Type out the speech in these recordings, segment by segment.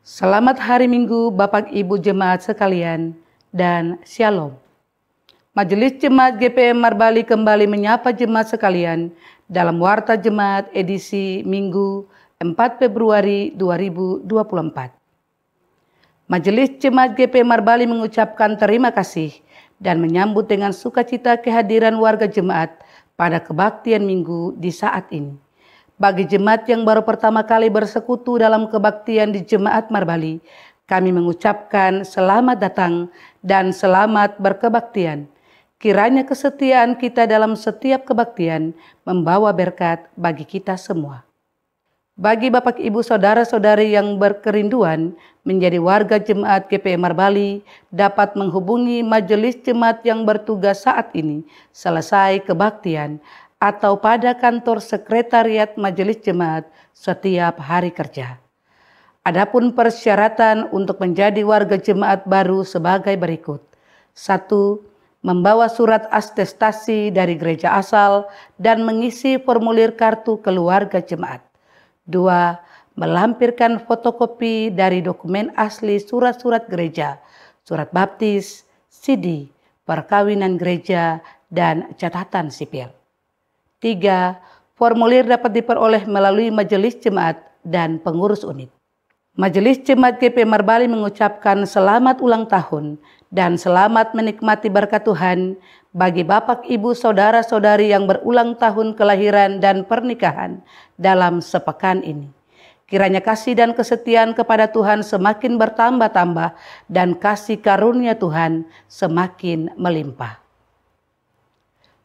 Selamat hari Minggu Bapak Ibu Jemaat sekalian dan Shalom. Majelis Jemaat GPM Marbali kembali menyapa jemaat sekalian dalam Warta Jemaat edisi Minggu 4 Februari 2024. Majelis Jemaat GPM Marbali mengucapkan terima kasih dan menyambut dengan sukacita kehadiran warga jemaat pada kebaktian Minggu di saat ini. Bagi jemaat yang baru pertama kali bersekutu dalam kebaktian di Jemaat Marbali, kami mengucapkan selamat datang dan selamat berkebaktian. Kiranya kesetiaan kita dalam setiap kebaktian membawa berkat bagi kita semua. Bagi Bapak Ibu Saudara-saudari yang berkerinduan menjadi warga Jemaat GPM Marbali dapat menghubungi majelis jemaat yang bertugas saat ini selesai kebaktian atau pada kantor sekretariat majelis jemaat setiap hari kerja. Adapun persyaratan untuk menjadi warga jemaat baru sebagai berikut. 1. Membawa surat atestasi dari gereja asal dan mengisi formulir kartu keluarga jemaat. 2. Melampirkan fotokopi dari dokumen asli surat-surat gereja, surat baptis, CD, perkawinan gereja, dan catatan sipil. 3. Formulir dapat diperoleh melalui majelis jemaat dan pengurus unit. Majelis Jemaat GPM Marbali mengucapkan selamat ulang tahun dan selamat menikmati berkat Tuhan bagi Bapak Ibu Saudara-saudari yang berulang tahun kelahiran dan pernikahan dalam sepekan ini. Kiranya kasih dan kesetiaan kepada Tuhan semakin bertambah-tambah dan kasih karunia Tuhan semakin melimpah.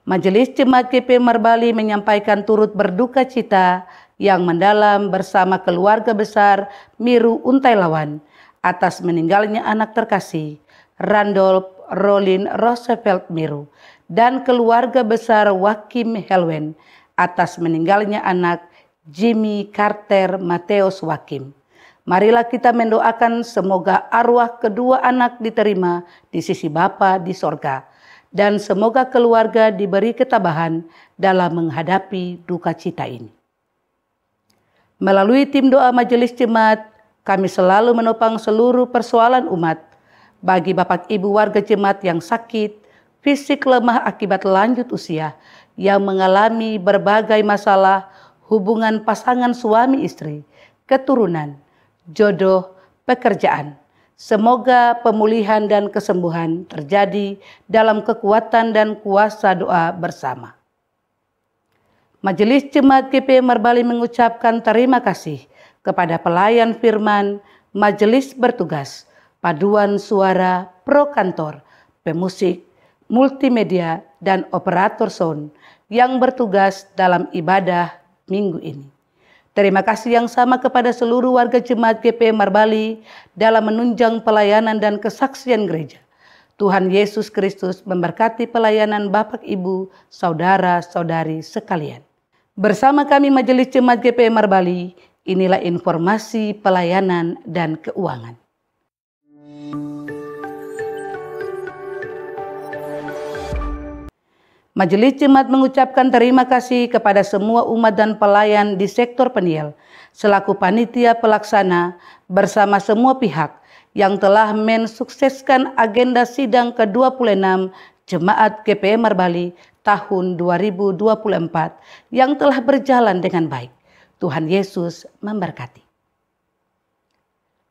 Majelis Jemaat GPM Marbali menyampaikan turut berduka cita yang mendalam bersama keluarga besar Miru Untailawan atas meninggalnya anak terkasih Randolph Rolin Roosevelt Miru dan keluarga besar Wakim Helwen atas meninggalnya anak Jimmy Carter Mateus Wakim. Marilah kita mendoakan semoga arwah kedua anak diterima di sisi Bapa di sorga. Dan semoga keluarga diberi ketabahan dalam menghadapi duka cita ini. Melalui tim doa majelis jemaat, kami selalu menopang seluruh persoalan umat. Bagi Bapak Ibu warga jemaat yang sakit, fisik lemah akibat lanjut usia, yang mengalami berbagai masalah hubungan pasangan suami istri, keturunan, jodoh, pekerjaan. Semoga pemulihan dan kesembuhan terjadi dalam kekuatan dan kuasa doa bersama. Majelis Jemaat GPM Marbali mengucapkan terima kasih kepada pelayan firman, majelis bertugas, paduan suara, pro kantor, pemusik, multimedia, dan operator sound yang bertugas dalam ibadah minggu ini. Terima kasih yang sama kepada seluruh warga Jemaat GPM Marbali dalam menunjang pelayanan dan kesaksian gereja. Tuhan Yesus Kristus memberkati pelayanan Bapak Ibu, Saudara-saudari sekalian. Bersama kami Majelis Jemaat GPM Marbali, inilah informasi pelayanan dan keuangan. Majelis Jemaat mengucapkan terima kasih kepada semua umat dan pelayan di sektor Peniel, selaku panitia pelaksana bersama semua pihak yang telah mensukseskan agenda sidang ke-26 Jemaat GPM Marbali tahun 2024 yang telah berjalan dengan baik. Tuhan Yesus memberkati.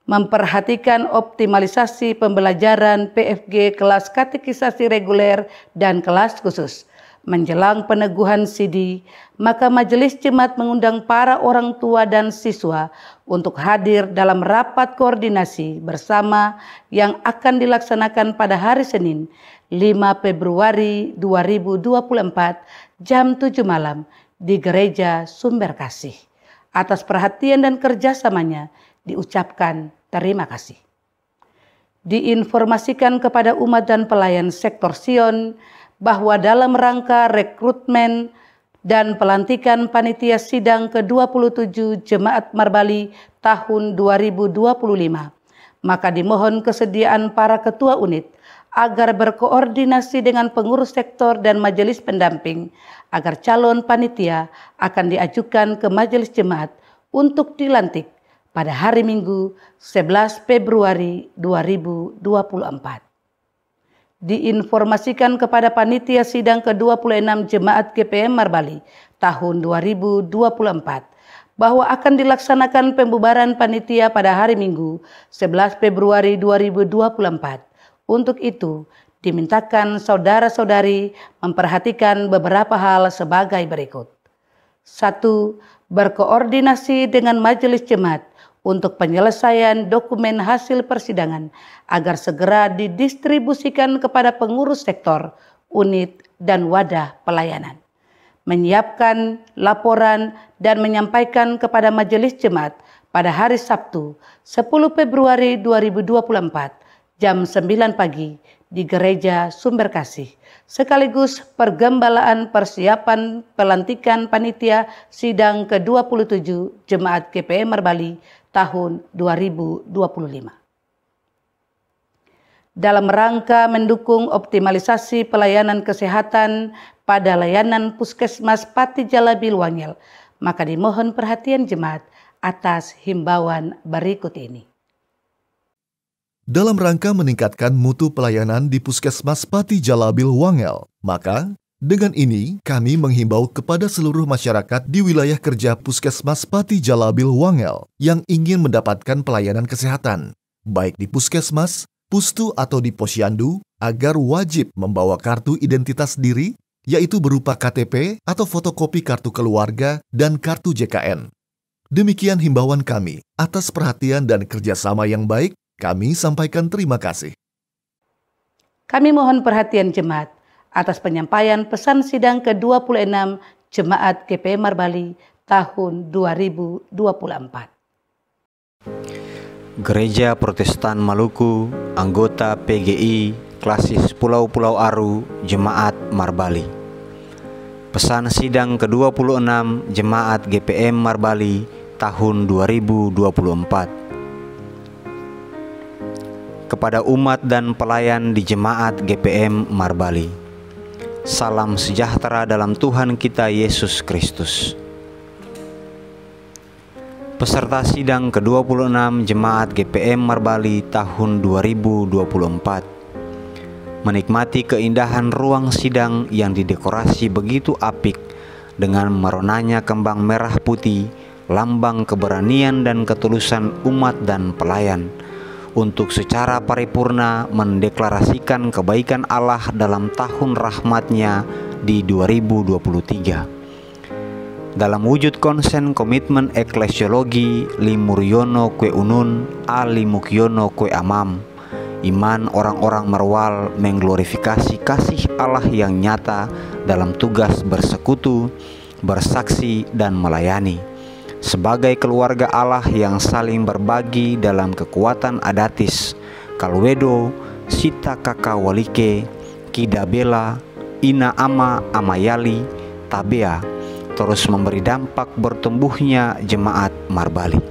Memperhatikan optimalisasi pembelajaran PFG kelas katekisasi reguler dan kelas khusus. Menjelang peneguhan CD, maka Majelis Jemaat mengundang para orang tua dan siswa untuk hadir dalam rapat koordinasi bersama yang akan dilaksanakan pada hari Senin 5 Februari 2024 jam 7 malam di Gereja Sumber Kasih. Atas perhatian dan kerjasamanya diucapkan terima kasih. Diinformasikan kepada umat dan pelayan sektor Sion bahwa dalam rangka rekrutmen dan pelantikan panitia sidang ke-27 Jemaat Marbali tahun 2025, maka dimohon kesediaan para ketua unit agar berkoordinasi dengan pengurus sektor dan majelis pendamping agar calon panitia akan diajukan ke majelis jemaat untuk dilantik pada hari Minggu 11 Februari 2024. Diinformasikan kepada Panitia Sidang ke-26 Jemaat GPM Marbali tahun 2024 bahwa akan dilaksanakan pembubaran panitia pada hari Minggu 11 Februari 2024. Untuk itu, dimintakan saudara-saudari memperhatikan beberapa hal sebagai berikut. 1. Berkoordinasi dengan majelis jemaat untuk penyelesaian dokumen hasil persidangan agar segera didistribusikan kepada pengurus sektor, unit, dan wadah pelayanan. Menyiapkan laporan dan menyampaikan kepada majelis jemaat pada hari Sabtu 10 Februari 2024 jam 9 pagi di Gereja Sumber Kasih, sekaligus pergembalaan persiapan pelantikan panitia sidang ke-27 Jemaat GPM Marbali tahun 2025. Dalam rangka mendukung optimalisasi pelayanan kesehatan pada layanan Puskesmas Pati Jalabil Wangel, maka dimohon perhatian jemaat atas himbauan berikut ini. Dalam rangka meningkatkan mutu pelayanan di Puskesmas Pati Jalabil Wangel, maka dengan ini kami menghimbau kepada seluruh masyarakat di wilayah kerja Puskesmas Pati Jalabil Wangel yang ingin mendapatkan pelayanan kesehatan, baik di Puskesmas, Pustu atau di Posyandu, agar wajib membawa kartu identitas diri, yaitu berupa KTP atau fotokopi kartu keluarga dan kartu JKN. Demikian himbauan kami. Atas perhatian dan kerjasama yang baik, kami sampaikan terima kasih. Kami mohon perhatian jemaat atas penyampaian pesan sidang ke-26 Jemaat GPM Marbali tahun 2024. Gereja Protestan Maluku, anggota PGI, Klasis Pulau-Pulau Aru, Jemaat Marbali. Pesan sidang ke-26 Jemaat GPM Marbali tahun 2024. Kepada umat dan pelayan di Jemaat GPM Marbali. Salam sejahtera dalam Tuhan kita Yesus Kristus. Peserta sidang ke-26 Jemaat GPM Marbali tahun 2024 menikmati keindahan ruang sidang yang didekorasi begitu apik dengan meronanya kembang merah putih, lambang keberanian dan ketulusan umat dan pelayan, untuk secara paripurna mendeklarasikan kebaikan Allah dalam tahun rahmat-Nya di 2023. Dalam wujud konsen komitmen eklesiologi Limuryono kue unun alimukyono kue amam, iman orang-orang Merwal mengglorifikasi kasih Allah yang nyata dalam tugas bersekutu, bersaksi, dan melayani. Sebagai keluarga Allah yang saling berbagi dalam kekuatan adatis, Kalwedo, Sita Kaka Walike, Kidabela, Ina Ama Amayali, Tabea, terus memberi dampak bertumbuhnya Jemaat Marbali.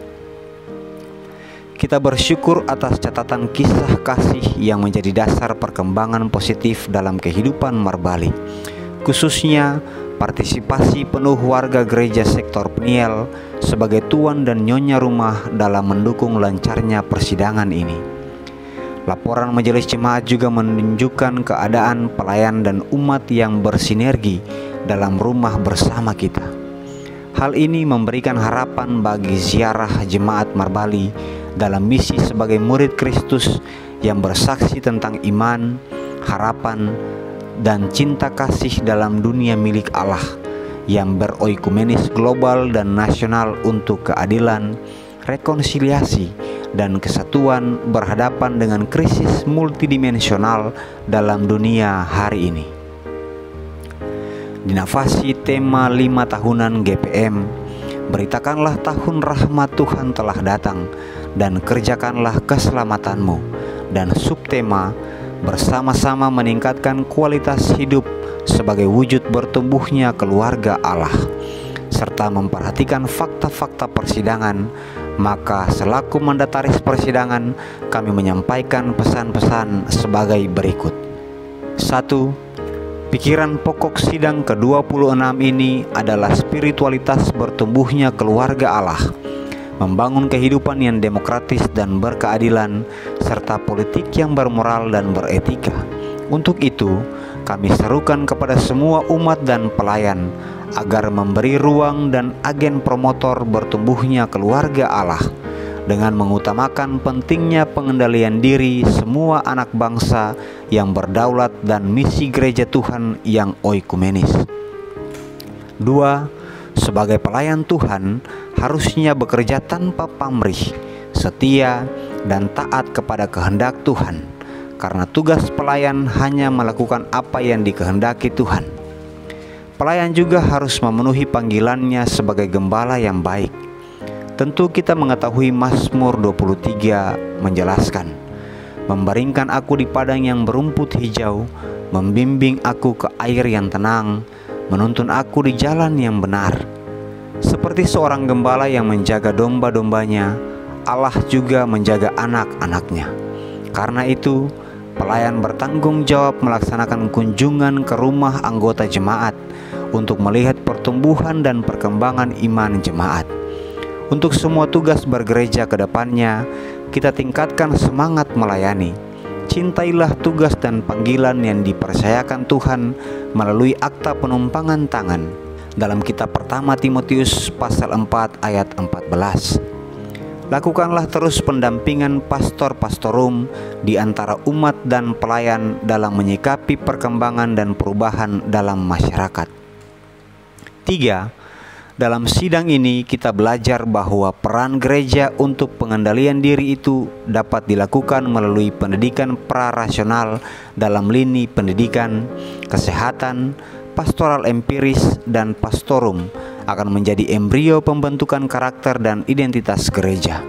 Kita bersyukur atas catatan kisah kasih yang menjadi dasar perkembangan positif dalam kehidupan Marbali, khususnya partisipasi penuh warga gereja sektor Peniel sebagai tuan dan nyonya rumah dalam mendukung lancarnya persidangan ini. Laporan majelis jemaat juga menunjukkan keadaan pelayan dan umat yang bersinergi dalam rumah bersama kita. Hal ini memberikan harapan bagi ziarah Jemaat Marbali dalam misi sebagai murid Kristus yang bersaksi tentang iman, harapan, dan cinta kasih dalam dunia milik Allah yang beroikumenis global dan nasional untuk keadilan, rekonsiliasi, dan kesatuan berhadapan dengan krisis multidimensional dalam dunia hari ini. Dinafasi tema 5 tahunan GPM, beritakanlah tahun rahmat Tuhan telah datang dan kerjakanlah keselamatanmu, dan subtema bersama-sama meningkatkan kualitas hidup sebagai wujud bertumbuhnya keluarga Allah, serta memperhatikan fakta-fakta persidangan. Maka selaku mandataris persidangan, kami menyampaikan pesan-pesan sebagai berikut. 1. Pikiran pokok sidang ke-26 ini adalah spiritualitas bertumbuhnya keluarga Allah, membangun kehidupan yang demokratis dan berkeadilan, serta politik yang bermoral dan beretika. Untuk itu, kami serukan kepada semua umat dan pelayan agar memberi ruang dan agen promotor bertumbuhnya keluarga Allah, dengan mengutamakan pentingnya pengendalian diri semua anak bangsa yang berdaulat dan misi gereja Tuhan yang oikumenis. 2. Sebagai pelayan Tuhan, harusnya bekerja tanpa pamrih, setia, dan taat kepada kehendak Tuhan, karena tugas pelayan hanya melakukan apa yang dikehendaki Tuhan. Pelayan juga harus memenuhi panggilannya sebagai gembala yang baik. Tentu kita mengetahui Mazmur 23 menjelaskan, "Membaringkan aku di padang yang berumput hijau, membimbing aku ke air yang tenang, menuntun aku di jalan yang benar." Seperti seorang gembala yang menjaga domba-dombanya, Allah juga menjaga anak-anaknya. Karena itu, pelayan bertanggung jawab melaksanakan kunjungan ke rumah anggota jemaat untuk melihat pertumbuhan dan perkembangan iman jemaat. Untuk semua tugas bergereja ke depannya, kita tingkatkan semangat melayani. Cintailah tugas dan panggilan yang dipercayakan Tuhan melalui akta penumpangan tangan dalam kitab pertama Timotius pasal 4 ayat 14. Lakukanlah terus pendampingan pastor-pastorum di antara umat dan pelayan dalam menyikapi perkembangan dan perubahan dalam masyarakat. 3. Dalam sidang ini kita belajar bahwa peran gereja untuk pengendalian diri itu dapat dilakukan melalui pendidikan prarasional dalam lini pendidikan, kesehatan, pastoral empiris, dan pastorum akan menjadi embrio pembentukan karakter dan identitas gereja.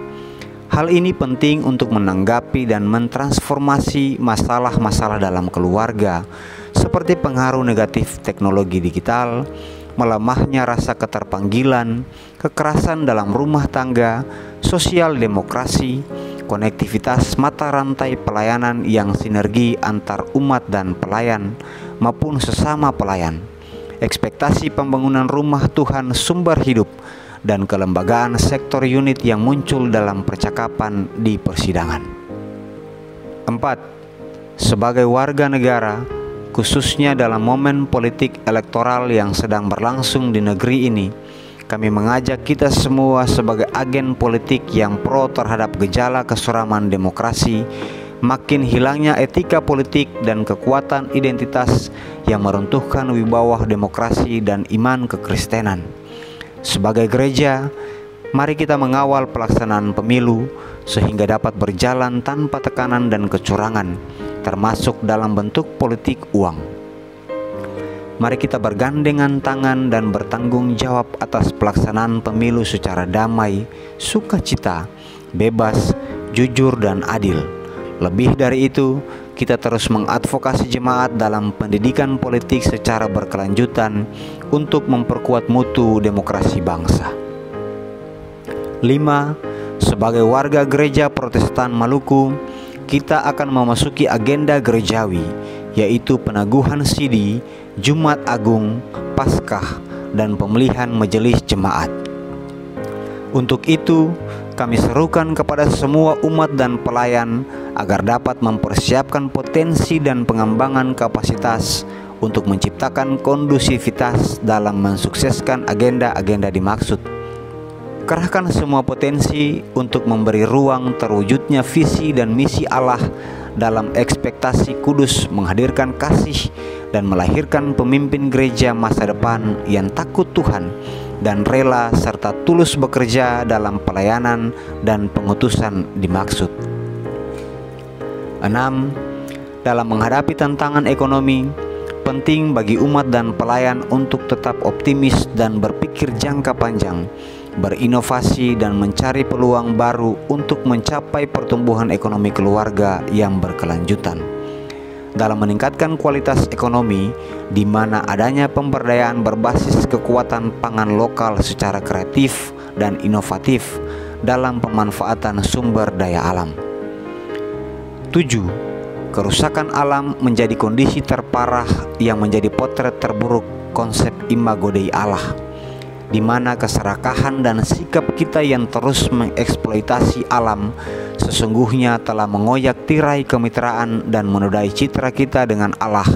Hal ini penting untuk menanggapi dan mentransformasi masalah-masalah dalam keluarga, seperti pengaruh negatif teknologi digital, melemahnya rasa keterpanggilan, kekerasan dalam rumah tangga, sosial demokrasi, konektivitas mata rantai pelayanan yang sinergi antar umat dan pelayan maupun sesama pelayan, ekspektasi pembangunan rumah Tuhan sumber hidup, dan kelembagaan sektor unit yang muncul dalam percakapan di persidangan. 4. Sebagai warga negara, khususnya dalam momen politik elektoral yang sedang berlangsung di negeri ini, kami mengajak kita semua sebagai agen politik yang pro terhadap gejala kesuraman demokrasi, makin hilangnya etika politik dan kekuatan identitas yang meruntuhkan wibawa demokrasi dan iman kekristenan. Sebagai gereja, mari kita mengawal pelaksanaan pemilu sehingga dapat berjalan tanpa tekanan dan kecurangan, termasuk dalam bentuk politik uang. Mari kita bergandengan tangan dan bertanggung jawab atas pelaksanaan pemilu secara damai, sukacita, bebas, jujur, dan adil. Lebih dari itu, kita terus mengadvokasi jemaat dalam pendidikan politik secara berkelanjutan untuk memperkuat mutu demokrasi bangsa. 5. Sebagai warga gereja Protestan Maluku, kita akan memasuki agenda gerejawi, yaitu penaguhan sidi, Jumat Agung, Paskah, dan pemilihan majelis jemaat. Untuk itu, kami serukan kepada semua umat dan pelayan agar dapat mempersiapkan potensi dan pengembangan kapasitas untuk menciptakan kondusivitas dalam mensukseskan agenda-agenda dimaksud. Kerahkan semua potensi untuk memberi ruang terwujudnya visi dan misi Allah dalam ekspektasi kudus menghadirkan kasih dan melahirkan pemimpin gereja masa depan yang takut Tuhan dan rela serta tulus bekerja dalam pelayanan dan pengutusan dimaksud. 6. Dalam menghadapi tantangan ekonomi, penting bagi umat dan pelayan untuk tetap optimis dan berpikir jangka panjang, berinovasi dan mencari peluang baru untuk mencapai pertumbuhan ekonomi keluarga yang berkelanjutan. Dalam meningkatkan kualitas ekonomi, di mana adanya pemberdayaan berbasis kekuatan pangan lokal secara kreatif dan inovatif dalam pemanfaatan sumber daya alam. 7. Kerusakan alam menjadi kondisi terparah yang menjadi potret terburuk konsep imago Dei Allah, di mana keserakahan dan sikap kita yang terus mengeksploitasi alam sesungguhnya telah mengoyak tirai kemitraan dan menodai citra kita dengan Allah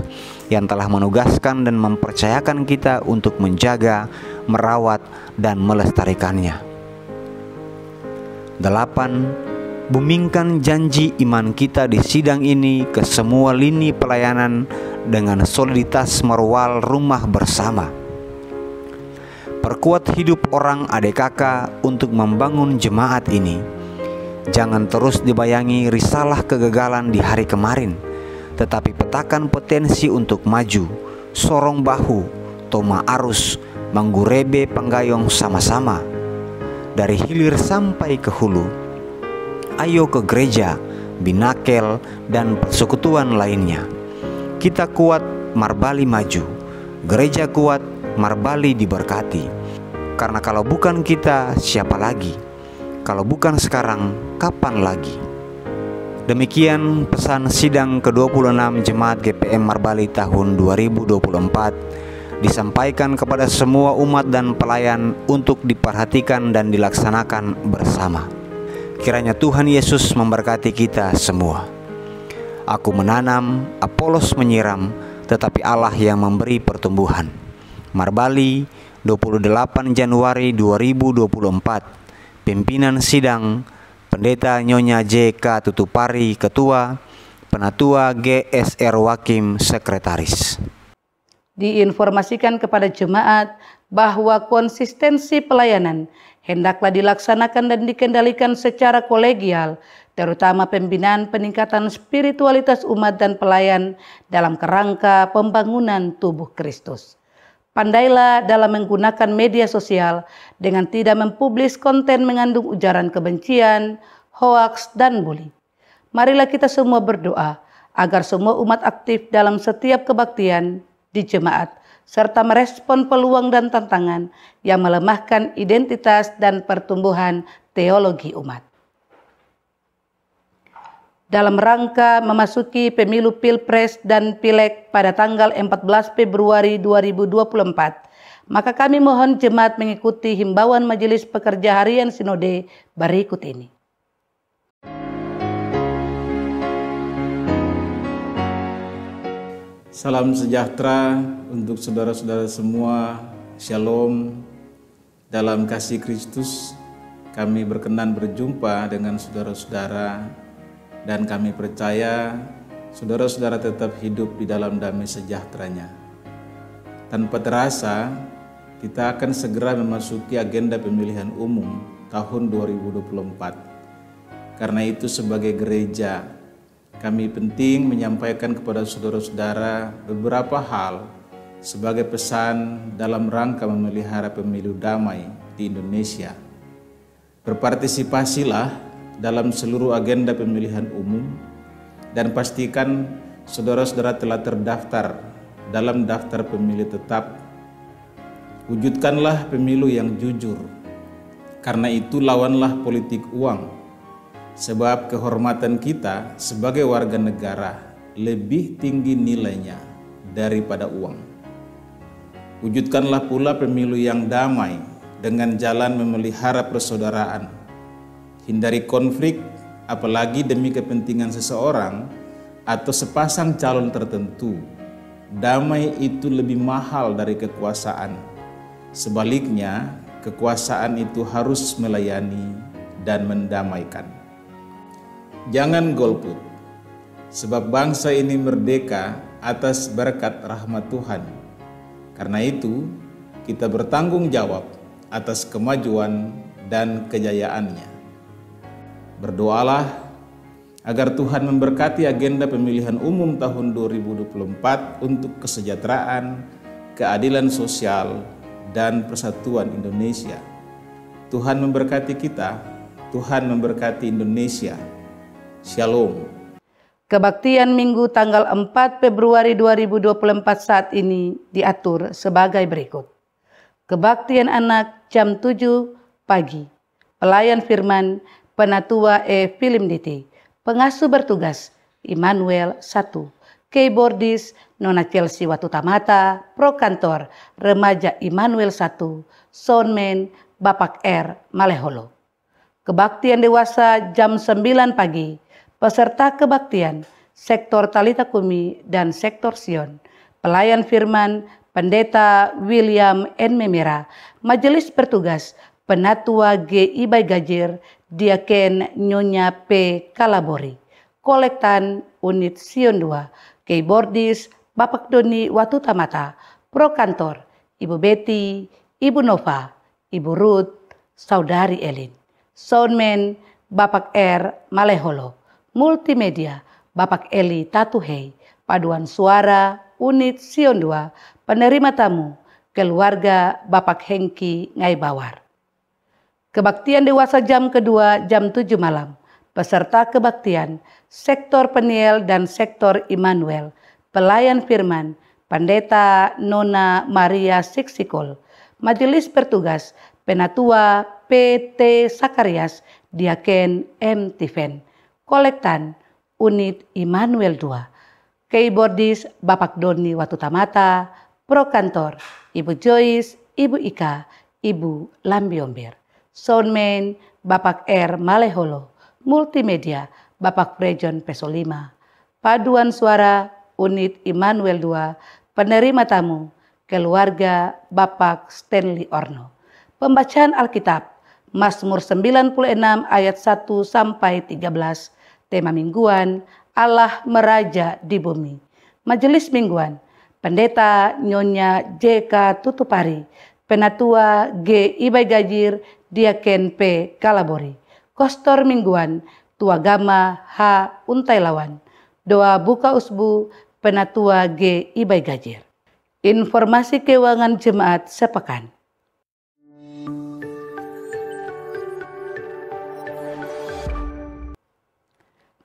yang telah menugaskan dan mempercayakan kita untuk menjaga, merawat, dan melestarikannya. 8. Bumingkan janji iman kita di sidang ini ke semua lini pelayanan dengan soliditas merwal rumah bersama. Perkuat hidup orang adik kakak untuk membangun jemaat ini. Jangan terus dibayangi risalah kegagalan di hari kemarin, tetapi petakan potensi untuk maju, sorong bahu, toma arus, menggurebe penggayong sama-sama. Dari hilir sampai ke hulu, ayo ke gereja, binakel, dan persekutuan lainnya. Kita kuat, Marbali maju. Gereja kuat, Marbali diberkati. Karena kalau bukan kita, siapa lagi? Kalau bukan sekarang, kapan lagi? Demikian pesan sidang ke-26 Jemaat GPM Marbali tahun 2024 disampaikan kepada semua umat dan pelayan untuk diperhatikan dan dilaksanakan bersama. Kiranya Tuhan Yesus memberkati kita semua. Aku menanam, Apolos menyiram, tetapi Allah yang memberi pertumbuhan. Marbali, 28 Januari 2024. Pimpinan Sidang, Pendeta Nyonya J.K. Tutupari, Ketua, Penatua GSR Wakim, Sekretaris. Diinformasikan kepada jemaat bahwa konsistensi pelayanan hendaklah dilaksanakan dan dikendalikan secara kolegial, terutama pembinaan peningkatan spiritualitas umat dan pelayan dalam kerangka pembangunan tubuh Kristus. Pandailah dalam menggunakan media sosial dengan tidak mempublis konten mengandung ujaran kebencian, hoaks, dan bully. Marilah kita semua berdoa agar semua umat aktif dalam setiap kebaktian di jemaat, serta merespon peluang dan tantangan yang melemahkan identitas dan pertumbuhan teologi umat. Dalam rangka memasuki pemilu Pilpres dan Pileg pada tanggal 14 Februari 2024, maka kami mohon jemaat mengikuti himbauan Majelis Pekerja Harian Sinode berikut ini. Salam sejahtera untuk saudara-saudara semua. Shalom. Dalam kasih Kristus, kami berkenan berjumpa dengan saudara-saudara, dan kami percaya saudara-saudara tetap hidup di dalam damai sejahteranya. Tanpa terasa, kita akan segera memasuki agenda pemilihan umum tahun 2024. Karena itu sebagai gereja, kami penting menyampaikan kepada saudara-saudara beberapa hal sebagai pesan dalam rangka memelihara pemilu damai di Indonesia. Berpartisipasilah dalam seluruh agenda pemilihan umum dan pastikan saudara-saudara telah terdaftar dalam daftar pemilih tetap. Wujudkanlah pemilu yang jujur. Karena itu lawanlah politik uang, sebab kehormatan kita sebagai warga negara lebih tinggi nilainya daripada uang. Wujudkanlah pula pemilu yang damai dengan jalan memelihara persaudaraan. Hindari konflik, apalagi demi kepentingan seseorang atau sepasang calon tertentu. Damai itu lebih mahal dari kekuasaan. Sebaliknya, kekuasaan itu harus melayani dan mendamaikan. Jangan golput, sebab bangsa ini merdeka atas berkat rahmat Tuhan. Karena itu, kita bertanggung jawab atas kemajuan dan kejayaannya. Berdoalah agar Tuhan memberkati agenda pemilihan umum tahun 2024 untuk kesejahteraan, keadilan sosial, dan persatuan Indonesia. Tuhan memberkati kita, Tuhan memberkati Indonesia. Shalom. Kebaktian Minggu tanggal 4 Februari 2024 saat ini diatur sebagai berikut. Kebaktian anak jam 7 pagi. Pelayan firman Penatua Filimditi. Pengasuh bertugas Immanuel 1. keyboardis Nona Chelsea Watutamata, pro kantor remaja Immanuel 1, soundman Bapak R. Maleholo. Kebaktian dewasa jam 9 pagi, peserta kebaktian sektor Talita Kumi dan sektor Sion, pelayan firman Pendeta William N. Memera, majelis bertugas Penatua G. Ibai Gajir, Diaken Nyonya P. Kalabori, kolektan unit Sion 2, keyboardis Bapak Doni Watutamata, pro kantor Ibu Betty, Ibu Nova, Ibu Ruth, Saudari Elin, soundman Bapak R. Maleholo, multimedia Bapak Eli Tatuhei, paduan suara unit Sion 2, penerima tamu keluarga Bapak Hengki Ngaibawar. Kebaktian dewasa jam kedua jam 7 malam, peserta kebaktian sektor Peniel dan sektor Immanuel, pelayan firman Pendeta Nona Maria Siksikol, majelis bertugas Penatua PT Sakarias, Diaken M. Tiven, kolektan unit Immanuel 2, keyboardis Bapak Doni Watutamata, pro kantor Ibu Joyce, Ibu Ika, Ibu Lambiomber, soundman Bapak R. Maleholo, multimedia Bapak Prejon Pesolima, paduan suara unit Immanuel 2, penerima tamu keluarga Bapak Stanley Orno. Pembacaan Alkitab Mazmur 96 ayat 1 sampai 13, tema mingguan Allah meraja di bumi. Majelis mingguan Pendeta Nyonya J.K. Tutupari, Penatua G. Ibai Gajir, Diaken P. Kalabori, kostor mingguan Tuagama H. Untailawan, doa buka usbu Penatua G. Ibai Gajir. Informasi keuangan jemaat sepekan.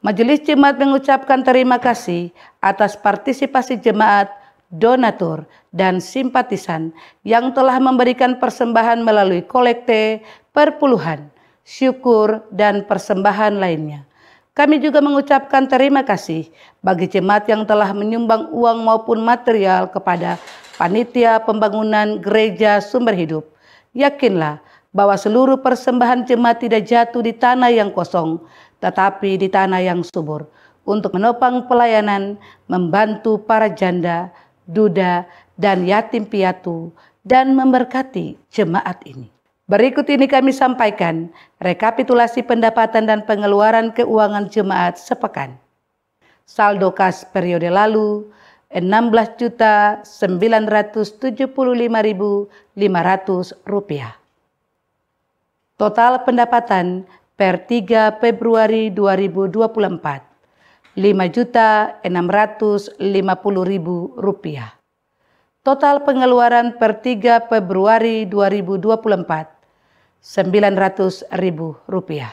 Majelis Jemaat mengucapkan terima kasih atas partisipasi jemaat, donatur, dan simpatisan yang telah memberikan persembahan melalui kolekte, perpuluhan, syukur, dan persembahan lainnya. Kami juga mengucapkan terima kasih bagi jemaat yang telah menyumbang uang maupun material kepada Panitia Pembangunan Gereja Sumber Hidup. Yakinlah bahwa seluruh persembahan jemaat tidak jatuh di tanah yang kosong, tetapi di tanah yang subur, untuk menopang pelayanan, membantu para janda, duda, dan yatim piatu, dan memberkati jemaat ini. Berikut ini kami sampaikan rekapitulasi pendapatan dan pengeluaran keuangan jemaat sepekan. Saldo kas periode lalu Rp16.975.500. Total pendapatan per 3 Februari 2024 Rp5.650.000. Total pengeluaran per 3 Februari 2024 Rp900.000.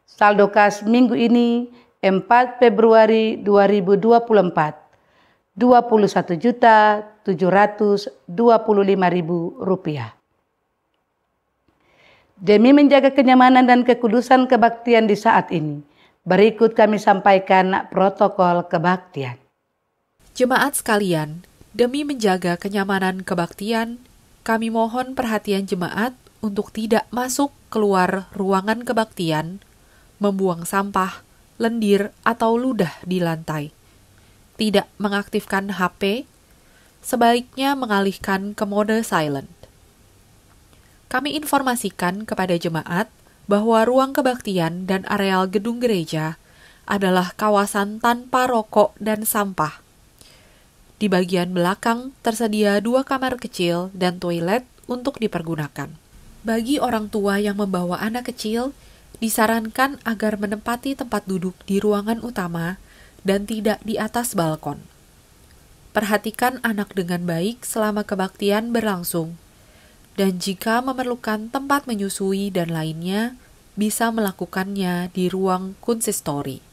Saldo kas minggu ini 4 Februari 2024 Rp21.725.000. Demi menjaga kenyamanan dan kekudusan kebaktian di saat ini, berikut kami sampaikan protokol kebaktian. Jemaat sekalian, demi menjaga kenyamanan kebaktian, kami mohon perhatian jemaat untuk tidak masuk keluar ruangan kebaktian, membuang sampah, lendir, atau ludah di lantai. Tidak mengaktifkan HP, sebaiknya mengalihkan ke mode silent. Kami informasikan kepada jemaat bahwa ruang kebaktian dan areal gedung gereja adalah kawasan tanpa rokok dan sampah. Di bagian belakang tersedia 2 kamar kecil dan toilet untuk dipergunakan. Bagi orang tua yang membawa anak kecil, disarankan agar menempati tempat duduk di ruangan utama dan tidak di atas balkon. Perhatikan anak dengan baik selama kebaktian berlangsung, dan jika memerlukan tempat menyusui dan lainnya, bisa melakukannya di ruang konsistori.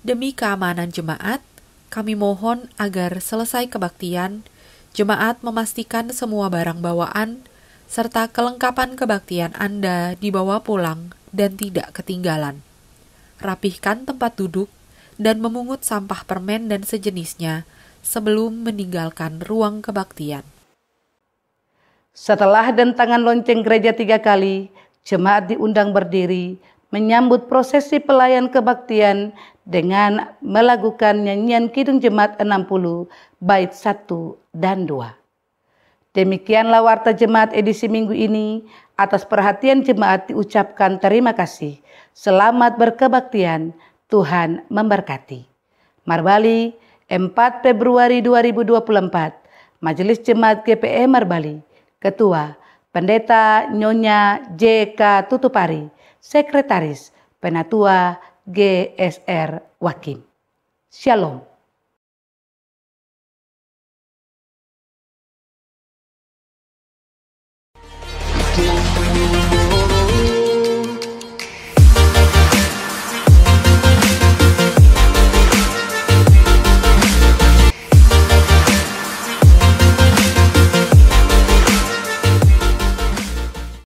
Demi keamanan jemaat, kami mohon agar selesai kebaktian, jemaat memastikan semua barang bawaan serta kelengkapan kebaktian Anda dibawa pulang dan tidak ketinggalan. Rapihkan tempat duduk dan memungut sampah permen dan sejenisnya sebelum meninggalkan ruang kebaktian. Setelah dentangan lonceng gereja 3 kali, jemaat diundang berdiri menyambut prosesi pelayan kebaktian dengan melakukan nyanyian Kidung Jemaat 60 bait 1 dan 2. Demikianlah warta jemaat edisi minggu ini. Atas perhatian jemaat diucapkan terima kasih. Selamat berkebaktian, Tuhan memberkati. Marbali, 4 Februari 2024, Majelis Jemaat GPE Marbali, Ketua, Pendeta Nyonya J.K. Tutupari, Sekretaris, Penatua GSR Wakim. Shalom.